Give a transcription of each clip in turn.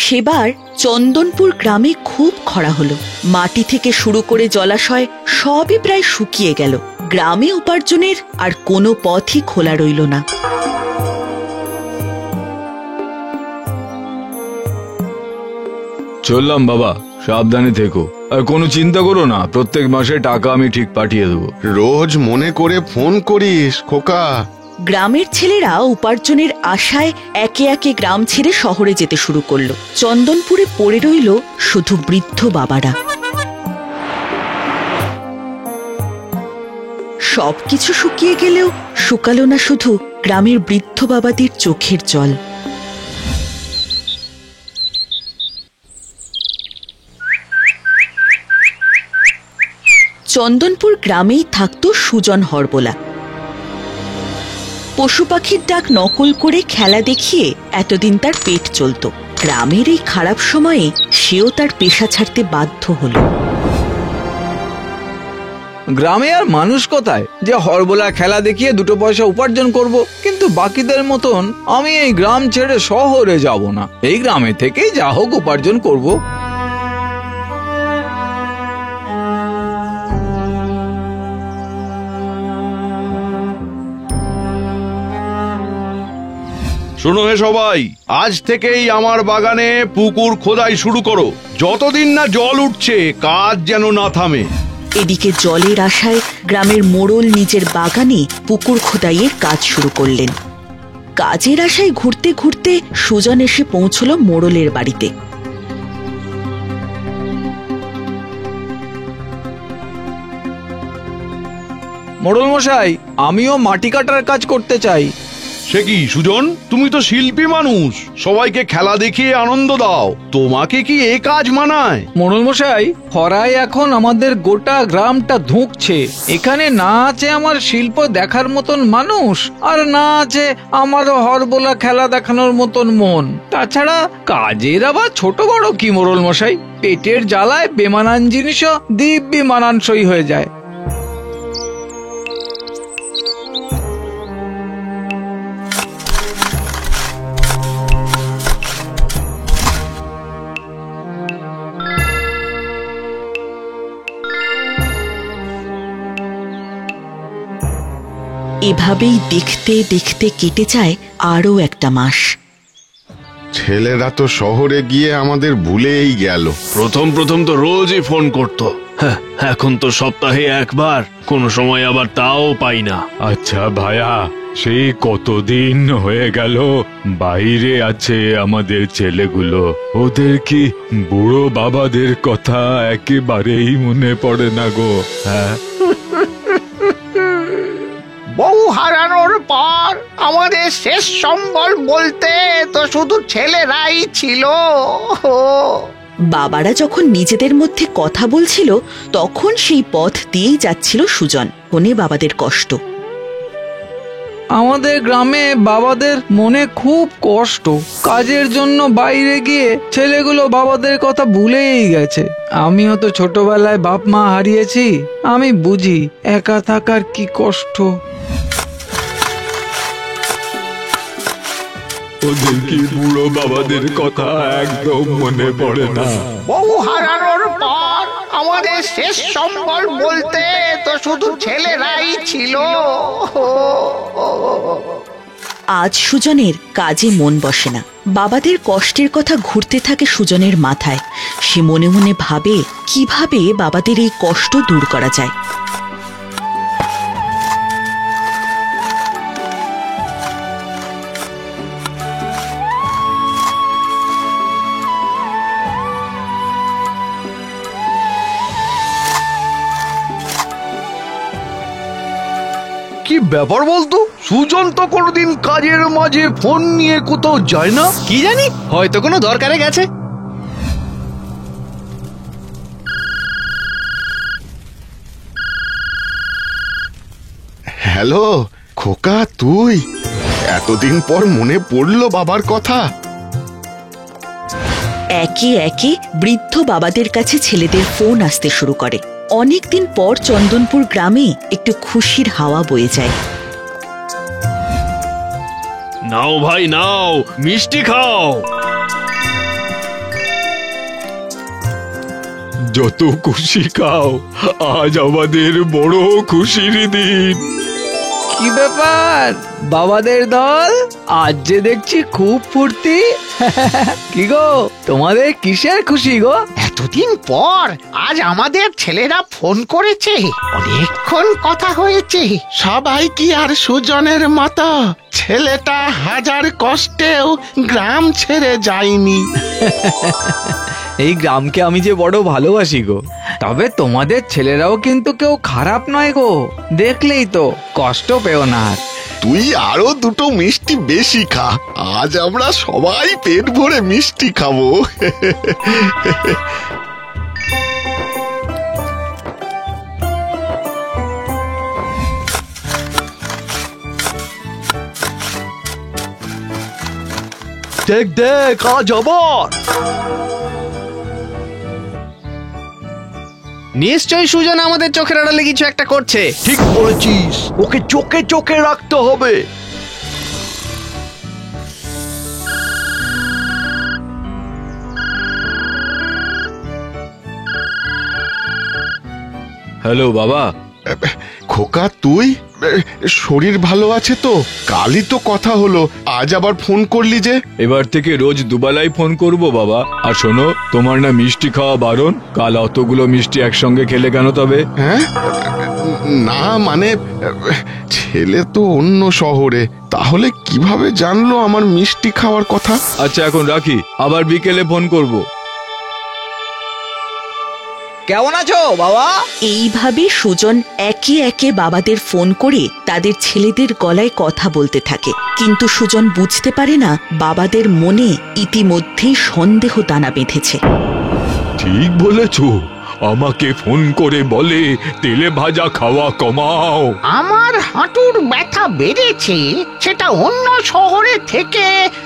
সেবার চন্দনপুর গ্রামে খুব খরা হলো। মাটি থেকে শুরু করে জলাশয় সবই প্রায় শুকিয়ে গেল। গ্রামে উপার্জনের আর কোনো পথই খোলা রইল না। চললাম বাবা, সাবধানে থেকো। আর কোনো চিন্তা করো না, প্রত্যেক মাসে টাকা আমি ঠিক পাঠিয়ে দেবো। রোজ মনে করে ফোন করিস খোকা। গ্রামের ছেলেরা উপার্জনের আশায় একে একে গ্রাম ছেড়ে শহরে যেতে শুরু করলো। চন্দনপুরে পড়ে রইল শুধু বৃদ্ধ বাবারা। সবকিছু শুকিয়ে গেলেও শুকালো না শুধু গ্রামের বৃদ্ধ বাবাদের চোখের জল। চন্দনপুর গ্রামেই থাকত সুজন হরবোলা। পশু পাখির ডাক নকল করে খেলা দেখিয়ে এতদিন তার পেট চলত। গ্রামের এই খারাপ সময়ে সেও তার পেশা ছাড়তে বাধ্য হল। গ্রামে আর মানুষ কোথায় যে হরবোলা খেলা দেখিয়ে দুটো পয়সা উপার্জন করব? কিন্তু বাকিদের মতন আমি এই গ্রাম ছেড়ে শহরে যাব না, এই গ্রামে থেকেই যা হোক উপার্জন করব। শোনো হে সবাই, আজ থেকেই আমার বাগানে পুকুর খোদাই শুরু করো। যতদিন না জল উঠছে কাজ যেন না থামে। এদিকে জলের আশায় গ্রামের মোড়ল নিজের বাগানে পুকুর খোদাইয়ের কাজ শুরু করলেন। কাজের আশায় ঘুরতে ঘুরতে সুজন এসে পৌঁছল মোড়লের বাড়িতে। মোড়ল মশাই, আমিও মাটি কাটার কাজ করতে চাই। সে কি সুজন, তুমি তো শিল্পী মানুষ, সবাইকে খেলা দেখিয়ে আনন্দ দাও, তোমাকে কি এ কাজ মানায়? মোড়ল মশাই, খরায় এখন আমাদের গোটা গ্রামটা ধুঁকছে। এখানে না আছে আমার শিল্প দেখার মতন মানুষ, আর না আছে আমারও হরবোলা খেলা দেখানোর মতন মন। তাছাড়া কাজের আবার ছোট বড় কি মোড়ল মশাই, পেটের জ্বালায় বেমানান জিনিসও দিব্যি মানানসই হয়ে যায়। এভাবেই দেখতে দেখতে কেটে যায় আরো একটা মাস। ছেলেরা তো শহরে গিয়ে আমাদের ভুলেই গেল। প্রথম তো রোজই ফোন করতো, এখন তো সপ্তাহে একবার, কোন সময় আবার তাও পাই না। আচ্ছা ভাইয়া, সেই কতদিন হয়ে গেল বাইরে আছে আমাদের ছেলেগুলো, ওদের কি বুড়ো বাবাদের কথা একেবারেই মনে পড়ে না গো? হ্যাঁ, বউ হারানোর পর আমাদের শেষ সম্বল বলতে তো শুধু ছেলেরাই ছিল। বাবারা যখন নিজেদের মধ্যে কথা বলছিল তখন সেই পথ দিয়েই যাচ্ছিল সুজন। মনে বাবাদের কষ্ট। আমাদের গ্রামে বাবাদের মনে খুব কষ্ট। কাজের জন্য বাইরে গিয়ে ছেলেগুলো বাবাদের কথা ভুলেই গেছে। আমিও তো ছোটবেলায় বাপ মা হারিয়েছি, আমি বুঝি একা থাকার কি কষ্ট। ওদের কি বুড়ো বাবাদের কথা একদম মনে পড়ে না? বউ হারানোর পর আমাদের শেষ সম্বল বলতে তো শুধু ছেলেরাই ছিল। আজ সুজনের কাজে মন বসে না। বাবাদের কষ্টের কথা ঘুরতে থাকে সুজনের মাথায়। সে মনে মনে ভাবে কিভাবে বাবাদের এই কষ্ট দূর করা যায়। কি ব্যাপার বলতো, সুজন তো কোনোদিন কাজের মাঝে ফোন নিয়ে কোথাও যায় না। কি জানি, হয়তো কোনো দরকারে গেছে। হ্যালো খোকা, তুই? এতদিন পর মনে পড়লো বাবার কথা। একে একে বৃদ্ধ বাবাদের কাছে ছেলেদের ফোন আসতে শুরু করে। অনেকদিন পর চন্দনপুর গ্রামে একটু খুশির হাওয়া বয়ে যায়। নাও ভাই নাও, মিষ্টি খাও। যত খুশি খাও, আজ আমাদের বড় খুশির দিন। কি ব্যাপার বাবাদের দল, আজ যে দেখছি খুব ফুর্তি। কি গো, তোমাদের কিসের খুশি গো? এতদিন পর আজ আমাদের ছেলেরা ফোন করেছে, অনেকক্ষণ কথা হয়েছে। সবাই কি আর সুজনের মতো? ছেলেটা হাজার কষ্টেও গ্রাম ছেড়ে যায়নি। এই গ্রামকে আমি যে বড় ভালোবাসি গো। তবে তোমাদের ছেলেরাও কিন্তু কেউ খারাপ নয় গো, দেখলেই তো কষ্ট পেও না। তুই আরো দুটো মিষ্টি বেশি খা, আজ আমরা সবাই পেট ভরে মিষ্টি খাবো। দেখ দেখ, আজ আবার নিশ্চয়ই সুজন আমাদের চোখের আড়ালে কিছু একটা করছে। ঠিক বলেছিস, ওকে চোখে চোখে রাখতে হবে। হ্যালো বাবা। খোকা তুই, শরীর ভালো আছে তো? কালই তো কথা হলো, আজ আবার ফোন করলি যে? এবার থেকে রোজ দুবেলাই ফোন করব বাবা। আর শোনো, তোমার না মিষ্টি খাওয়া বারণ, কাল অতগুলো মিষ্টি একসঙ্গে খেলে কেন তবে? হ্যাঁ, না মানে ছেলে তো অন্য শহরে, তাহলে কিভাবে জানলো আমার মিষ্টি খাওয়ার কথা? আচ্ছা এখন রাখি, আবার বিকেলে ফোন করব। কেমন আছো বাবা? এইভাবে সুজন একে একে বাবাদের ফোন করে তাদের ছেলেদের গলায় কথা বলতে থাকে। কিন্তু সুজন বুঝতে পারে না বাবাদের মনে ইতিমধ্যেই সন্দেহ দানা বেঁধেছে। ঠিক বলেছো, আমাকে ফোন করে বলে তেলে ভাজা খাওয়া কমাও। আমার হাঁটুর ব্যথা বেড়েছে, সেটা অন্য শহরে থেকে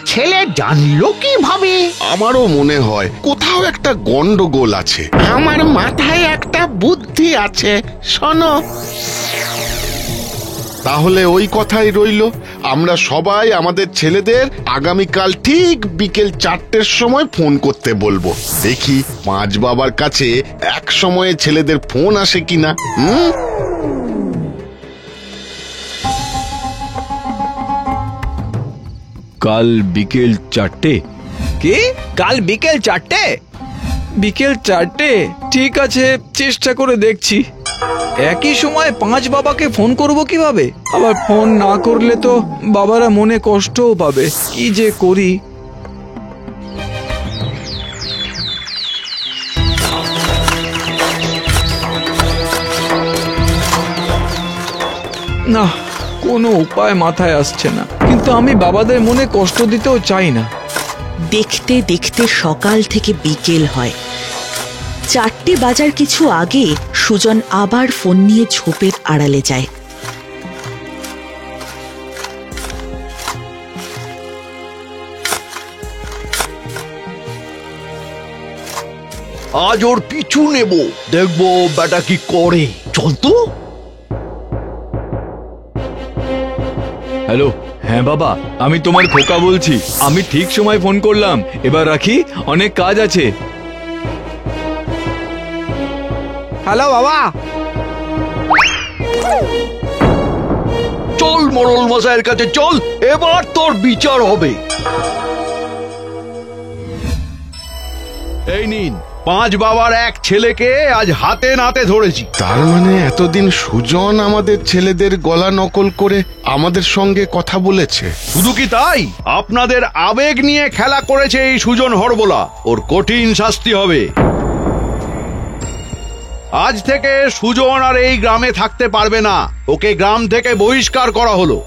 ছেলে জানলো কিভাবে? আমারও মনে হয় কোথাও একটা গন্ডগোল আছে। আমার মাথায় একটা বুদ্ধি আছে, শোনো। তাহলে ওই কথাই রইলো, আমরা সবাই আমাদের ছেলেদের আগামীকাল ঠিক বিকেল 4টের সময় ফোন করতে বলবো। দেখি পাঁচ বাবার কাছে এক সময়ে ছেলেদের ফোন আসে কিনা। কাল বিকেল 4টে? কি, কাল বিকেল 4টে? বিকেল 4টে, ঠিক আছে, চেষ্টা করে দেখছি। একই সময় পাঁচ বাবাকে ফোন করব কিভাবে? আবার ফোন না করলে তো বাবারা মনে কষ্টও পাবে। কি যে করি। না, কোনো উপায় মাথায় আসছে না, কিন্তু আমি বাবাদের মনে কষ্ট দিতেও চাই না। দেখতে দেখতে সকাল থেকে বিকেল হয়। 4টে বাজার কিছু আগে সুজন আবার ফোন নিয়ে ঝোপের আড়ালে যায়। আজ ওর পিছু নেব, দেখবো বেটা কি করে। চল তো। হ্যালো, হ্যাঁ বাবা, আমি তোমার খোকা বলছি। আমি ঠিক সময় ফোন করলাম, এবার রাখি, অনেক কাজ আছে। হ্যালো বাবা। চল মোড়ল মশাইয়ের কাছে চল, এবার তোর বিচার হবে। এই নিন, পাঁচ বাবার এক ছেলেকে আজ হাতে নাতে ধরেছি। তার মানে এতদিন সুজন আমাদের ছেলেদের গলা নকল করে আমাদের সঙ্গে কথা বলেছে। শুধু কি তাই, আপনাদের আবেগ নিয়ে খেলা করেছে এই সুজন হরবোলা। ওর কঠিন শাস্তি হবে। আজ থেকে সুজন আর এই গ্রামে থাকতে পারবে না, ওকে গ্রাম থেকে বহিষ্কার করা হলো।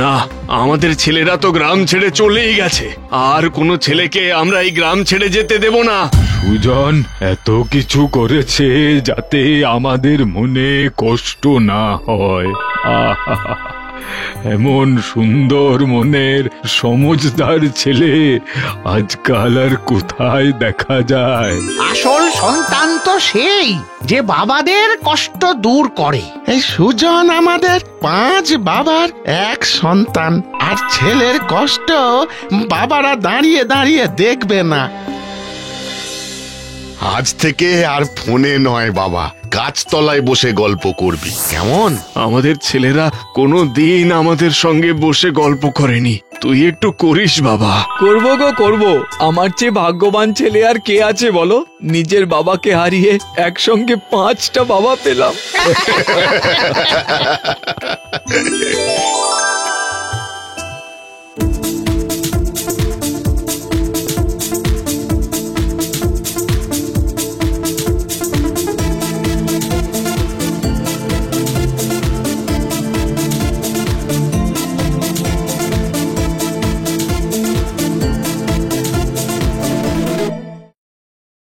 না, আমাদের ছেলেরা তো গ্রাম ছেড়ে চলেই গেছে, আর কোনো ছেলেকে আমরা এই গ্রাম ছেড়ে যেতে দেব না। সুজন এত কিছু করেছে যাতে আমাদের মনে কষ্ট না হয়। আহা, এমন সুন্দর মনের সমজদার ছেলে আজকাল আর কোথায় দেখা যায়? আসল সন্তান তো সেই যে বাবাদের কষ্ট দূর করে। এই সুজন আমাদের পাঁচ বাবার এক সন্তান, আর ছেলের কষ্ট বাবারা দাঁড়িয়ে দাঁড়িয়ে দেখবে না। আজ থেকে আর ফোনে নয় বাবা, গাছতলায় বসে গল্প করবি, কেমন? আমাদের ছেলেরা কোনো দিন আমাদের সঙ্গে বসে গল্প করেনি, তুই একটু করিস বাবা। করবো গো করবো। আমার চেয়ে ভাগ্যবান ছেলে আর কে আছে বলো? নিজের বাবাকে হারিয়ে একসঙ্গে 5টা বাবা পেলাম।